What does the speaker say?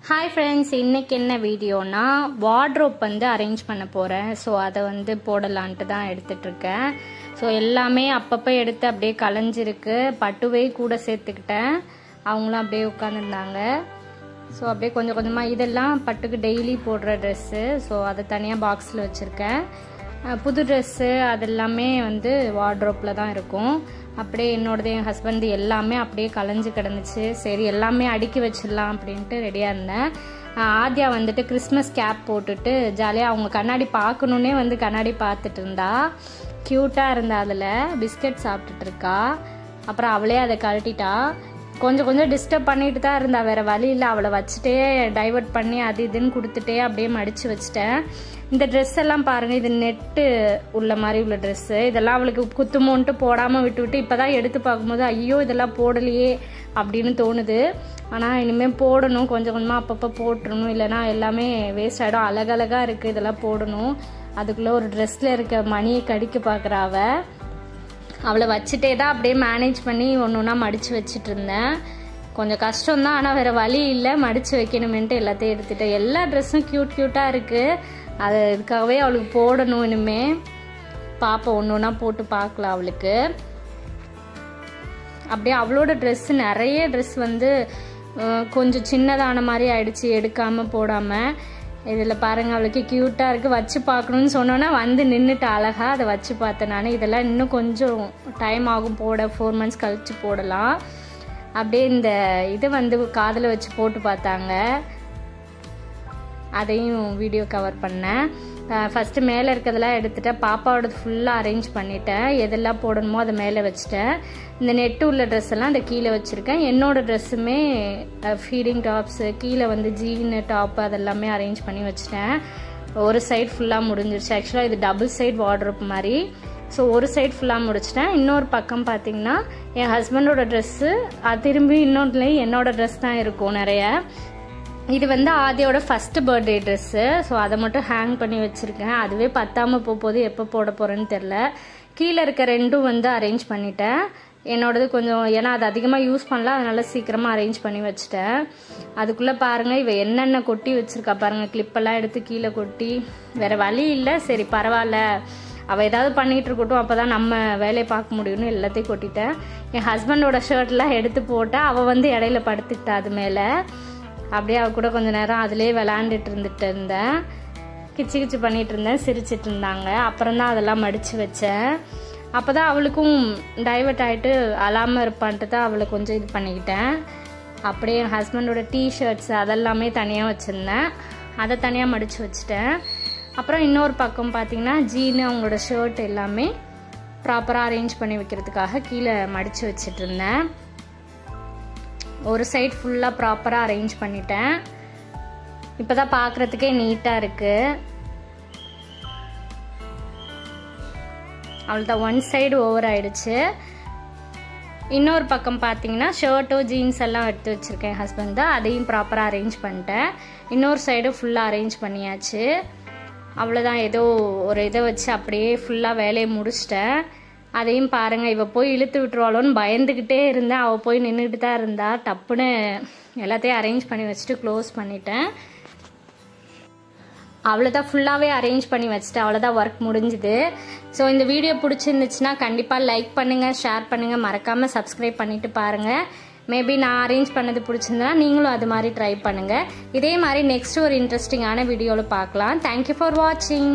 Hi friends, இன்னைக்கு என்ன வீடியோனா wardrobe வந்து அரேஞ்ச் பண்ண போறேன். சோ அத வந்து போடலாம்னு தான் எடுத்துட்டு இருக்கேன். சோ எல்லாமே அப்பப்ப எடுத்து அப்படியே கலஞ்சிருக்கு. பட்டுவே கூட சேர்த்துக்கிட்டேன். அவங்களும் அப்படியே உட்கார்ந்திருந்தாங்க. சோ அப்படியே கொஞ்சம் கொஞ்சமா இதெல்லாம் பட்டுக்கு டெய்லி போடுற Dress. சோ அத தனியா பாக்ஸ்ல வச்சிருக்கேன். புது Dress அதெல்லாமே வந்து வார்ட்ரோப்ல தான் இருக்கும். அப்படியே என்னோடது என் ஹஸ்பண்ட் எல்லாமே அப்படியே கலஞ்சு கிடந்துச்சு. சரி எல்லாமே அடுக்கி வச்சிடலாம் அப்படின்ட்டு ரெடியா இருந்தேன். ஆத்யா வந்துட்டு கிறிஸ்மஸ் கேப் போட்டுட்டு ஜாலியா அவங்க கண்ணாடி பார்க்கணுன்னே வந்து கண்ணாடி பார்த்துட்டு இருந்தா. கியூட்டா இருந்தா, அதுல பிஸ்கட் சாப்பிட்டுட்டு இருக்கா. அப்புறம் அவளே அதை கழட்டிட்டா. கொஞ்சம் கொஞ்சம் டிஸ்டர்ப் பண்ணிட்டு தான் இருந்தா, வேற வழி இல்லை. அவளை வச்சுட்டே டைவர்ட் பண்ணி அது இதுன்னு கொடுத்துட்டே அப்படியே மடிச்சு வச்சுட்டேன். இந்த ட்ரெஸ் எல்லாம் பாருங்க, இது நெட்டு உள்ள மாதிரி உள்ள ட்ரெஸ். இதெல்லாம் அவளுக்கு குத்துமோன்ட்டு போடாம விட்டு இப்பதான் எடுத்து பார்க்கும்போது ஐயோ இதெல்லாம் போடலையே அப்படின்னு தோணுது. ஆனா இனிமே போடணும், கொஞ்சம் கொஞ்சமா அப்பப்ப போட்டுறணும், இல்லைன்னா எல்லாமே வேஸ்ட் ஆயிடும். அழகழகா இருக்கு, இதெல்லாம் போடணும். அதுக்குள்ள ஒரு ட்ரெஸ்ல இருக்க மணியை கடிக்க பாக்குறா அவ. அவளை வச்சுட்டே தான் அப்படியே மேனேஜ் பண்ணி ஒன்று ஒன்றா மடித்து வச்சுட்டு இருந்தேன். கொஞ்சம் கஷ்டம்தான், ஆனால் வேறு வழி இல்லை, மடித்து வைக்கணுமென்ட்டு எல்லாத்தையும் எடுத்துட்டேன். எல்லா ட்ரெஸ்ஸும் க்யூட்டாக இருக்குது. அது இதுக்காகவே அவளுக்கு போடணும். இனிமே பாப்பா ஒன்று ஒன்றா போட்டு பார்க்கலாம் அவளுக்கு. அப்படியே அவளோட ட்ரெஸ்ஸு நிறைய ட்ரெஸ் வந்து கொஞ்சம் சின்னதான மாதிரி ஆயிடுச்சு, எடுக்காமல் போடாமல். இதில் பாருங்கள் அவளுக்கு க்யூட்டாக இருக்குது. வச்சு பார்க்கணுன்னு சொன்னோன்னா வந்து நின்றுட்டு அழகாக அதை வச்சு பார்த்தேன் நான். இதெல்லாம் இன்னும் கொஞ்சம் டைம் ஆகும் போட, 4 months கழித்து போடலாம். அப்படியே இந்த இதை வந்து காதில் வச்சு போட்டு பார்த்தாங்க, அதையும் வீடியோ கவர் பண்ணேன். ஃபஸ்ட்டு மேலே இருக்கிறதெல்லாம் எடுத்துட்டேன். பாப்பாவோட ஃபுல்லாக அரேஞ்ச் பண்ணிட்டேன். எதெல்லாம் போடணுமோ அதை மேலே வச்சுட்டேன். இந்த நெட்டு உள்ள ட்ரெஸ் எல்லாம் இந்த கீழே வச்சுருக்கேன். என்னோட ட்ரெஸ்ஸுமே ஃபீடிங் டாப்ஸு, கீழே வந்து ஜீனு டாப்பு அதெல்லாமே அரேஞ்ச் பண்ணி வச்சுட்டேன். ஒரு சைடு ஃபுல்லாக முடிஞ்சிருச்சு. ஆக்சுவலாக இது டபுள் சைடு வார்ட்ரோப் மாதிரி. ஸோ ஒரு சைடு ஃபுல்லாக முடிச்சிட்டேன். இன்னொரு பக்கம் பார்த்தீங்கன்னா என் ஹஸ்பண்டோட ட்ரெஸ்ஸு, திரும்பி இன்னொன்றுலேயும் என்னோட ட்ரெஸ் தான் இருக்கும் நிறைய. இது வந்து ஆதியோட ஃபர்ஸ்ட் பர்த்டே ட்ரெஸ்ஸு. ஸோ அதை மட்டும் ஹேங் பண்ணி வச்சுருக்கேன். அதுவே பத்தாமல் போகுது, எப்போ போட போகிறேன்னு தெரில. கீழே இருக்க ரெண்டும் வந்து அரேஞ்ச் பண்ணிட்டேன். என்னோடது கொஞ்சம், ஏன்னா அது அதிகமாக யூஸ் பண்ணல, அதனால சீக்கிரமாக அரேஞ்ச் பண்ணி வச்சுட்டேன். அதுக்குள்ளே பாருங்கள் இவ என்னென்ன கொட்டி வச்சுருக்கா பாருங்கள். கிளிப்பெல்லாம் எடுத்து கீழே கொட்டி, வேறு வழி இல்லை. சரி பரவாயில்ல, அவள் ஏதாவது பண்ணிகிட்டு இருக்கட்டும், அப்போ தான் நம்ம வேலையை பார்க்க முடியும்னு எல்லாத்தையும் கொட்டிட்டேன். என் ஹஸ்பண்டோட ஷர்ட்லாம் எடுத்து போட்டால் அவள் வந்து இடையில படுத்துக்கிட்டா அது மேலே. அப்படியே அவ கூட கொஞ்சம் நேரம் அதிலே விளாண்டுட்டு இருந்தேன். கிச்சு கிச்சு பண்ணிட்டு இருந்தேன், சிரிச்சிட்டு இருந்தாங்க. அப்புறம் தான் அதெல்லாம் மடித்து வச்சேன். அப்போ தான் அவளுக்கும் டைவர்ட் ஆகிட்டு அழாமல் இருப்பான்ட்டு தான் அவளை கொஞ்சம் இது பண்ணிக்கிட்டேன். அப்படியே என் ஹஸ்பண்டோட டிஷர்ட்ஸ் அதெல்லாமே தனியாக வச்சுருந்தேன், அதை தனியாக மடித்து வச்சுட்டேன். அப்புறம் இன்னொரு பக்கம் பார்த்தீங்கன்னா ஜீனு அவங்களோட ஷர்ட் எல்லாமே ப்ராப்பராக அரேஞ்ச் பண்ணி வைக்கிறதுக்காக கீழே மடித்து வச்சுட்டு இருந்தேன். ஒரு சைடு ஃபுல்லாக ப்ராப்பராக அரேஞ்ச் பண்ணிட்டேன். இப்போ தான் பார்க்குறதுக்கே நீட்டாக இருக்குது. அவ்வளோதான், ஒன் சைடு ஓவர் ஆயிடுச்சு. இன்னொரு பக்கம் பார்த்தீங்கன்னா ஷர்ட்டோ ஜீன்ஸ் எல்லாம் எடுத்து வச்சுருக்கேன் ஹஸ்பண்ட் தான், அதையும் ப்ராப்பராக அரேஞ்ச் பண்ணிட்டேன். இன்னொரு சைடு ஃபுல்லாக அரேஞ்ச் பண்ணியாச்சு. அவ்வளோதான், ஏதோ ஒரு இதை வச்சு அப்படியே ஃபுல்லாக வேலையை முடிச்சிட்டேன். அதையும் பாருங்கள், இவள் போய் இழுத்து விட்டுருவாளோன்னு பயந்துக்கிட்டே இருந்தேன். அவள் போய் நின்றுட்டு தான் இருந்தா. டப்புன்னு எல்லாத்தையும் அரேஞ்ச் பண்ணி வச்சுட்டு க்ளோஸ் பண்ணிட்டேன். அவ்வளோதான், ஃபுல்லாகவே அரேஞ்ச் பண்ணி வச்சுட்டு அவ்வளோதான், ஒர்க் முடிஞ்சுது. ஸோ இந்த வீடியோ பிடிச்சிருந்துச்சுன்னா கண்டிப்பாக லைக் பண்ணுங்கள், ஷேர் பண்ணுங்கள், மறக்காமல் சப்ஸ்கிரைப் பண்ணிவிட்டு பாருங்கள். மேபி நான் அரேஞ்ச் பண்ணது பிடிச்சிருந்தா நீங்களும் அது மாதிரி ட்ரை பண்ணுங்கள். இதே மாதிரி நெக்ஸ்ட் ஒரு இன்ட்ரெஸ்டிங்கான வீடியோவில் பார்க்கலாம். தேங்க்யூ ஃபார் வாட்சிங்.